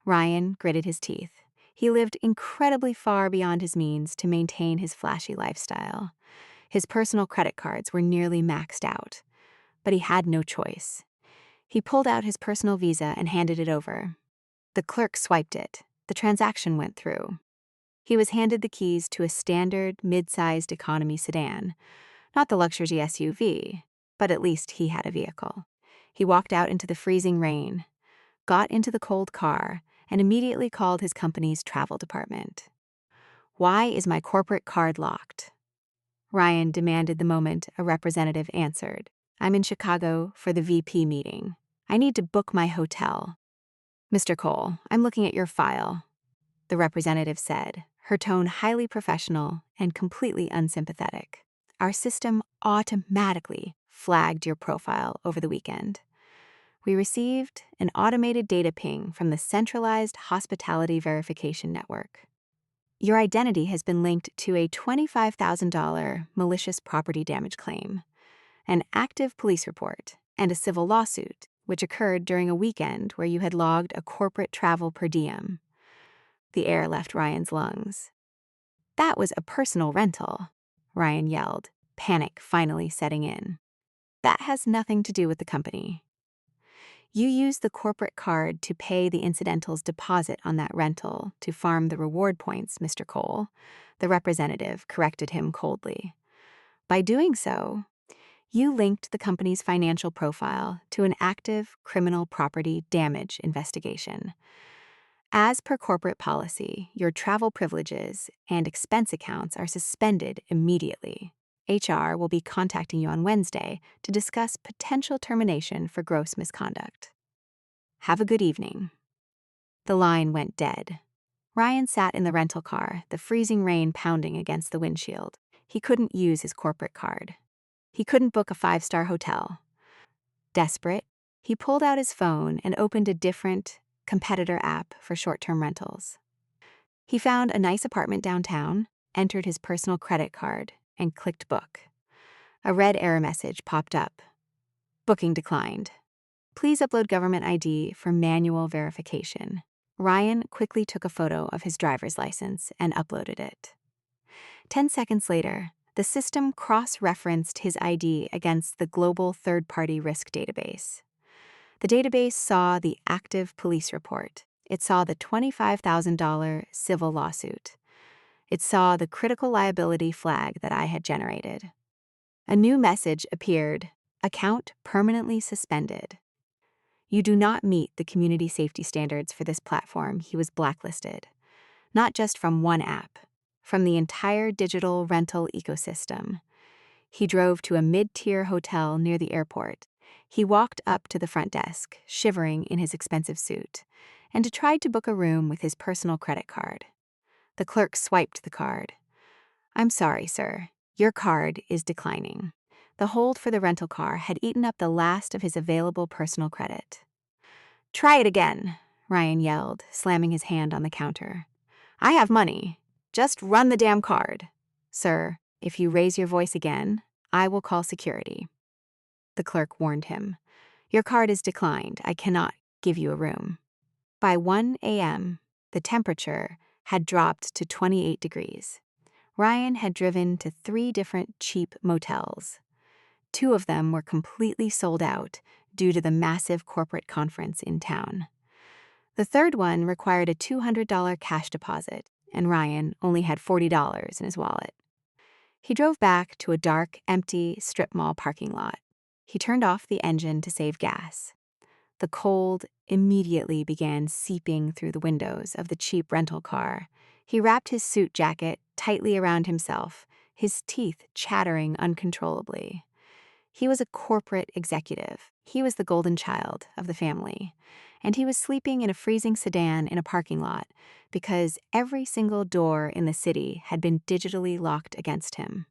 Ryan gritted his teeth. He lived incredibly far beyond his means to maintain his flashy lifestyle. His personal credit cards were nearly maxed out, but he had no choice. He pulled out his personal Visa and handed it over. The clerk swiped it. The transaction went through. He was handed the keys to a standard, mid-sized economy sedan. Not the luxury SUV, but at least he had a vehicle. He walked out into the freezing rain, got into the cold car, and immediately called his company's travel department. "Why is my corporate card locked?" Ryan demanded the moment a representative answered. "I'm in Chicago for the VP meeting. I need to book my hotel." "Mr. Cole, I'm looking at your file," the representative said, her tone highly professional and completely unsympathetic. "Our system automatically flagged your profile over the weekend. We received an automated data ping from the centralized hospitality verification network. Your identity has been linked to a $25,000 malicious property damage claim, an active police report, and a civil lawsuit, which occurred during a weekend where you had logged a corporate travel per diem." The air left Ryan's lungs. "That was a personal rental," Ryan yelled, panic finally setting in. "That has nothing to do with the company. You used the corporate card to pay the incidental's deposit on that rental to farm the reward points, Mr. Cole," the representative corrected him coldly. "By doing so, You linked the company's financial profile to an active criminal property damage investigation. As per corporate policy, your travel privileges and expense accounts are suspended immediately. HR will be contacting you on Wednesday to discuss potential termination for gross misconduct. Have a good evening. The line went dead. Ryan sat in the rental car, the freezing rain pounding against the windshield. He couldn't use his corporate card. He couldn't book a 5-star hotel. Desperate, he pulled out his phone and opened a different, competitor app for short-term rentals. He found a nice apartment downtown, entered his personal credit card, and clicked book. A red error message popped up. Booking declined. Please upload government ID for manual verification. Ryan quickly took a photo of his driver's license and uploaded it. 10 seconds later, the system cross-referenced his ID against the global third-party risk database. The database saw the active police report. It saw the $25,000 civil lawsuit. It saw the critical liability flag that I had generated. A new message appeared: account permanently suspended. You do not meet the community safety standards for this platform. He was blacklisted. Not just from one app, from the entire digital rental ecosystem. He drove to a mid-tier hotel near the airport. He walked up to the front desk, shivering in his expensive suit, and tried to book a room with his personal credit card. The clerk swiped the card. I'm sorry, sir. Your card is declining. The hold for the rental car had eaten up the last of his available personal credit. Try it again, Ryan yelled, slamming his hand on the counter. I have money. Just run the damn card. Sir, if you raise your voice again, I will call security. The clerk warned him. Your card is declined. I cannot give you a room. By 1 a.m., the temperature had dropped to 28 degrees. Ryan had driven to 3 different cheap motels. 2 of them were completely sold out due to the massive corporate conference in town. The third one required a $200 cash deposit, and Ryan only had $40 in his wallet. He drove back to a dark, empty strip mall parking lot. He turned off the engine to save gas. The cold immediately began seeping through the windows of the cheap rental car. He wrapped his suit jacket tightly around himself, his teeth chattering uncontrollably. He was a corporate executive. He was the golden child of the family. And he was sleeping in a freezing sedan in a parking lot because every single door in the city had been digitally locked against him.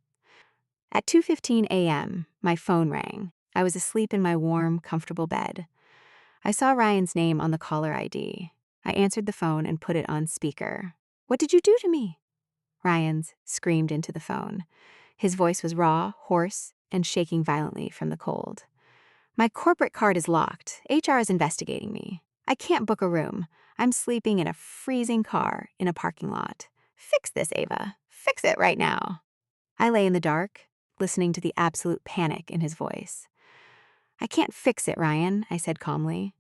At 2:15 a.m., my phone rang. I was asleep in my warm, comfortable bed. I saw Ryan's name on the caller ID. I answered the phone and put it on speaker. What did you do to me? Ryan's screamed into the phone. His voice was raw, hoarse, and shaking violently from the cold. My corporate card is locked. HR is investigating me. I can't book a room. I'm sleeping in a freezing car in a parking lot. Fix this, Ava. Fix it right now. I lay in the dark, listening to the absolute panic in his voice. I can't fix it, Ryan, I said calmly.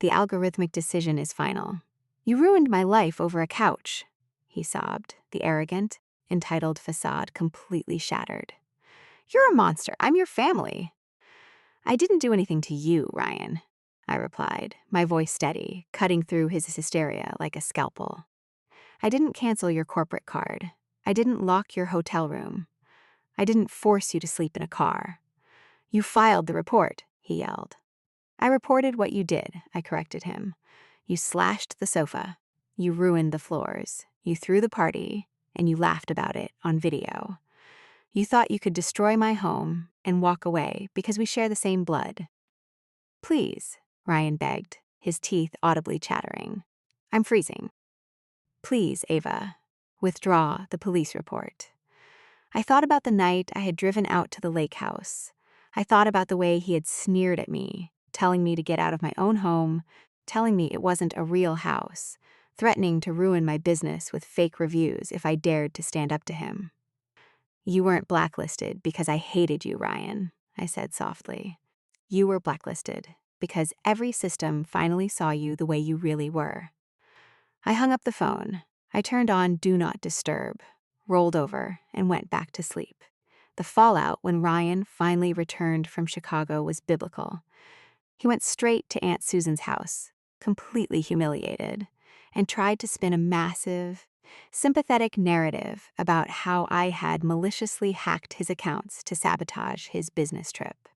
The algorithmic decision is final. You ruined my life over a couch, he sobbed, the arrogant, entitled facade completely shattered. You're a monster. I'm your family. I didn't do anything to you, Ryan, I replied, my voice steady, cutting through his hysteria like a scalpel. I didn't cancel your corporate card. I didn't lock your hotel room. I didn't force you to sleep in a car. You filed the report, he yelled. I reported what you did, I corrected him. You slashed the sofa. You ruined the floors. You threw the party, and you laughed about it on video. You thought you could destroy my home and walk away because we share the same blood. Please, Ryan begged, his teeth audibly chattering. I'm freezing. Please, Ava, withdraw the police report. I thought about the night I had driven out to the lake house. I thought about the way he had sneered at me, telling me to get out of my own home, telling me it wasn't a real house, threatening to ruin my business with fake reviews if I dared to stand up to him. You weren't blacklisted because I hated you, Ryan, I said softly. You were blacklisted because every system finally saw you the way you really were. I hung up the phone. I turned on Do Not Disturb, rolled over, and went back to sleep. The The fallout when Ryan finally returned from Chicago was biblical. He went straight to Aunt Susan's house, completely humiliated, and tried to spin a massive, sympathetic narrative about how I had maliciously hacked his accounts to sabotage his business trip.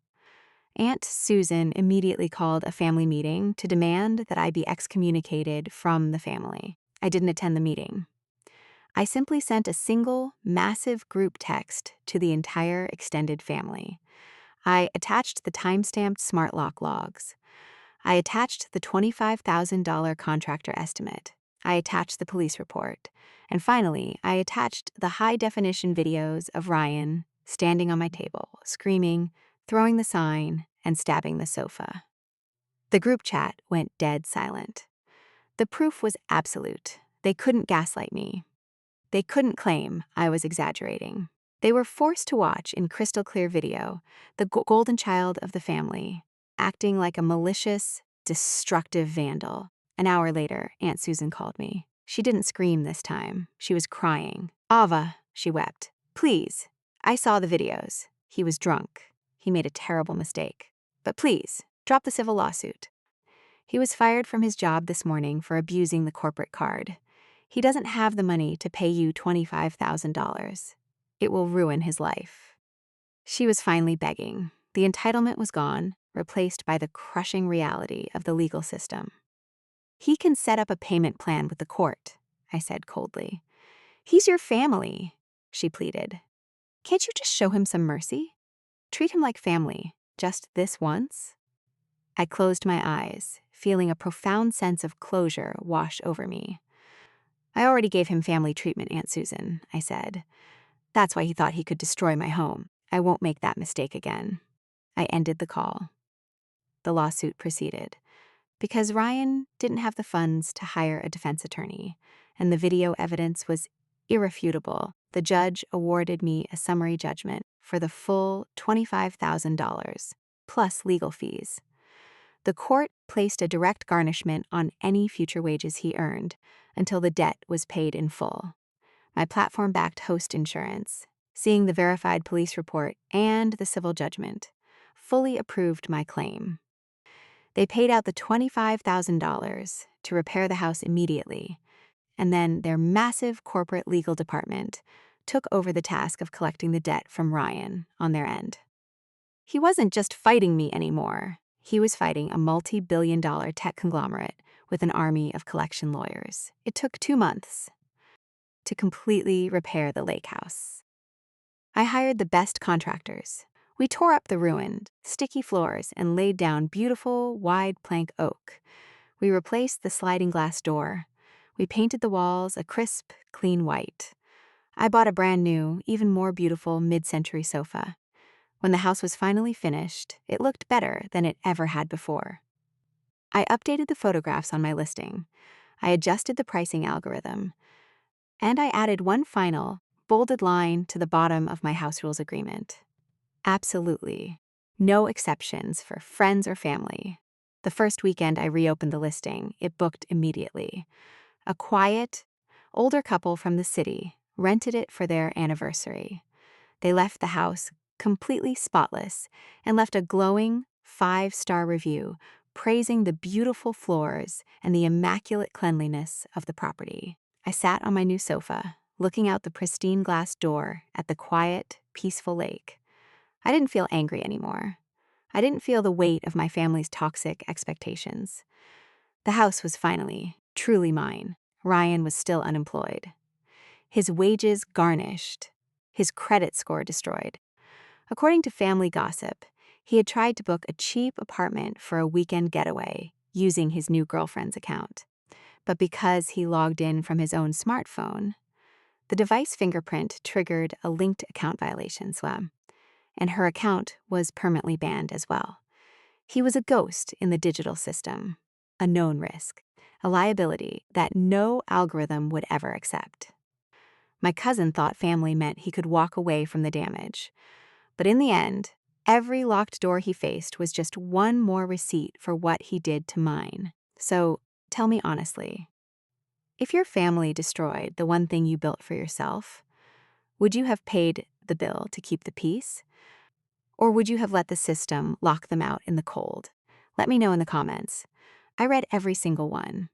Aunt Susan immediately called a family meeting to demand that I be excommunicated from the family. I didn't attend the meeting. I simply sent a single, massive group text to the entire extended family. I attached the time-stamped smart lock logs. I attached the $25,000 contractor estimate. I attached the police report. And finally, I attached the high-definition videos of Ryan standing on my table, screaming, throwing the sign, and stabbing the sofa. The group chat went dead silent. The proof was absolute. They couldn't gaslight me. They couldn't claim I was exaggerating. They were forced to watch in crystal clear video the golden child of the family, acting like a malicious, destructive vandal. An hour later, Aunt Susan called me. She didn't scream this time. She was crying. "Ava," she wept. "Please. I saw the videos. He was drunk. He made a terrible mistake. But please, drop the civil lawsuit. He was fired from his job this morning for abusing the corporate card. He doesn't have the money to pay you $25,000. It will ruin his life." She was finally begging. The entitlement was gone, replaced by the crushing reality of the legal system. "He can set up a payment plan with the court," I said coldly. "He's your family," she pleaded. "Can't you just show him some mercy? Treat him like family, just this once?" I closed my eyes, feeling a profound sense of closure wash over me. "I already gave him family treatment, Aunt Susan," I said. "That's why he thought he could destroy my home. I won't make that mistake again." I ended the call. The lawsuit proceeded. Because Ryan didn't have the funds to hire a defense attorney, and the video evidence was irrefutable, the judge awarded me a summary judgment for the full $25,000, plus legal fees. The court placed a direct garnishment on any future wages he earned until the debt was paid in full. My platform-backed host insurance, seeing the verified police report and the civil judgment, fully approved my claim. They paid out the $25,000 to repair the house immediately, and then their massive corporate legal department took over the task of collecting the debt from Ryan on their end. He wasn't just fighting me anymore. He was fighting a multi-billion-dollar tech conglomerate with an army of collection lawyers. It took 2 months to completely repair the lake house. I hired the best contractors. We tore up the ruined, sticky floors and laid down beautiful, wide plank oak. We replaced the sliding glass door. We painted the walls a crisp, clean white. I bought a brand new, even more beautiful mid-century sofa. When the house was finally finished, it looked better than it ever had before. I updated the photographs on my listing. I adjusted the pricing algorithm. And I added one final, bolded line to the bottom of my house rules agreement. Absolutely. No exceptions for friends or family. The first weekend I reopened the listing, it booked immediately. A quiet, older couple from the city rented it for their anniversary. They left the house completely spotless and left a glowing 5-star review praising the beautiful floors and the immaculate cleanliness of the property. I sat on my new sofa, looking out the pristine glass door at the quiet, peaceful lake. I didn't feel angry anymore. I didn't feel the weight of my family's toxic expectations. The house was finally, truly mine. Ryan was still unemployed. His wages garnished. His credit score destroyed. According to family gossip, he had tried to book a cheap apartment for a weekend getaway using his new girlfriend's account. But because he logged in from his own smartphone, the device fingerprint triggered a linked account violation, and her account was permanently banned as well. He was a ghost in the digital system, a known risk, a liability that no algorithm would ever accept. My cousin thought family meant he could walk away from the damage. But in the end, every locked door he faced was just one more receipt for what he did to mine. So, tell me honestly, if your family destroyed the one thing you built for yourself, would you have paid the bill to keep the peace? Or would you have let the system lock them out in the cold? Let me know in the comments. I read every single one.